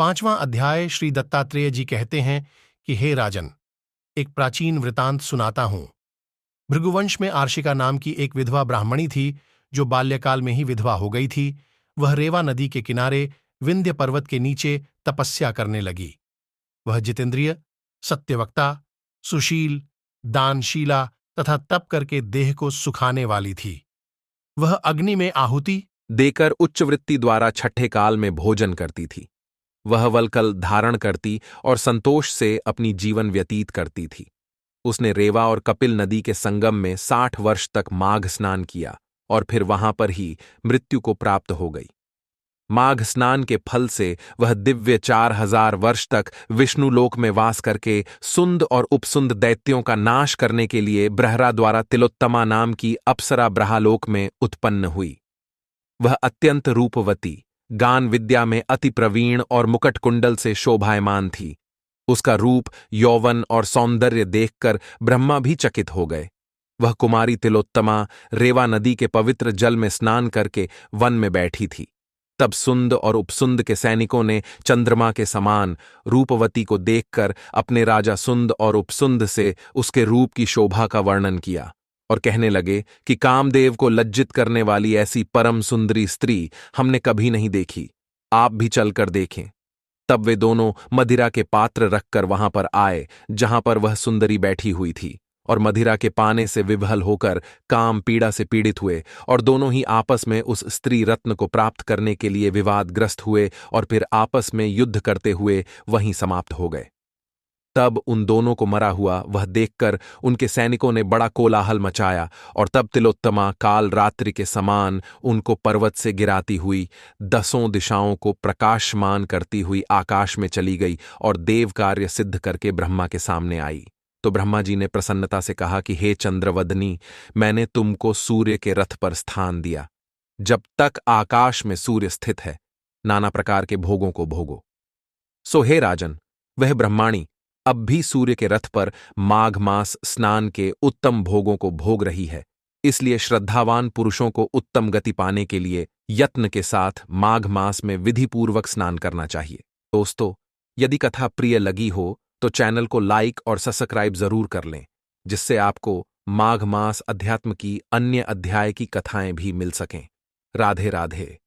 5वां अध्याय। श्री दत्तात्रेय जी कहते हैं कि हे राजन, एक प्राचीन वृतांत सुनाता हूं। भृगुवंश में आर्शिका नाम की एक विधवा ब्राह्मणी थी, जो बाल्यकाल में ही विधवा हो गई थी। वह रेवा नदी के किनारे विंध्य पर्वत के नीचे तपस्या करने लगी। वह जितेंद्रिय, सत्यवक्ता, सुशील, दानशीला तथा तप करके देह को सुखाने वाली थी। वह अग्नि में आहुति देकर उच्च वृत्ति द्वारा छठे काल में भोजन करती थी। वह वल्कल धारण करती और संतोष से अपनी जीवन व्यतीत करती थी। उसने रेवा और कपिल नदी के संगम में 60 वर्ष तक माघ स्नान किया और फिर वहां पर ही मृत्यु को प्राप्त हो गई। माघ स्नान के फल से वह दिव्य 4000 वर्ष तक विष्णुलोक में वास करके सुंद और उपसुंद दैत्यों का नाश करने के लिए ब्रहरा द्वारा तिलोत्तमा नाम की अप्सरा ब्रहालोक में उत्पन्न हुई। वह अत्यंत रूपवती, गान विद्या में अति प्रवीण और मुकुट कुंडल से शोभायमान थी। उसका रूप, यौवन और सौंदर्य देखकर ब्रह्मा भी चकित हो गए। वह कुमारी तिलोत्तमा रेवा नदी के पवित्र जल में स्नान करके वन में बैठी थी। तब सुंद और उपसुंद के सैनिकों ने चंद्रमा के समान रूपवती को देखकर अपने राजा सुंद और उपसुंद से उसके रूप की शोभा का वर्णन किया और कहने लगे कि कामदेव को लज्जित करने वाली ऐसी परम सुंदरी स्त्री हमने कभी नहीं देखी, आप भी चलकर देखें। तब वे दोनों मदिरा के पात्र रखकर वहां पर आए जहां पर वह सुंदरी बैठी हुई थी, और मदिरा के पाने से विवहल होकर काम पीड़ा से पीड़ित हुए, और दोनों ही आपस में उस स्त्री रत्न को प्राप्त करने के लिए विवादग्रस्त हुए और फिर आपस में युद्ध करते हुए वहीं समाप्त हो गए। तब उन दोनों को मरा हुआ वह देखकर उनके सैनिकों ने बड़ा कोलाहल मचाया, और तब तिलोत्तमा काल रात्रि के समान उनको पर्वत से गिराती हुई 10 दिशाओं को प्रकाशमान करती हुई आकाश में चली गई और देव कार्य सिद्ध करके ब्रह्मा के सामने आई। तो ब्रह्मा जी ने प्रसन्नता से कहा कि हे चंद्रवदनी, मैंने तुमको सूर्य के रथ पर स्थान दिया। जब तक आकाश में सूर्य स्थित है, नाना प्रकार के भोगों को भोगो। सो हे राजन, वह ब्रह्माणी अब भी सूर्य के रथ पर माघ मास स्नान के उत्तम भोगों को भोग रही है। इसलिए श्रद्धावान पुरुषों को उत्तम गति पाने के लिए यत्न के साथ माघ मास में विधिपूर्वक स्नान करना चाहिए। दोस्तों, यदि कथा प्रिय लगी हो तो चैनल को लाइक और सब्सक्राइब जरूर कर लें, जिससे आपको माघ मास अध्यात्म की अन्य अध्याय की कथाएं भी मिल सकें। राधे राधे।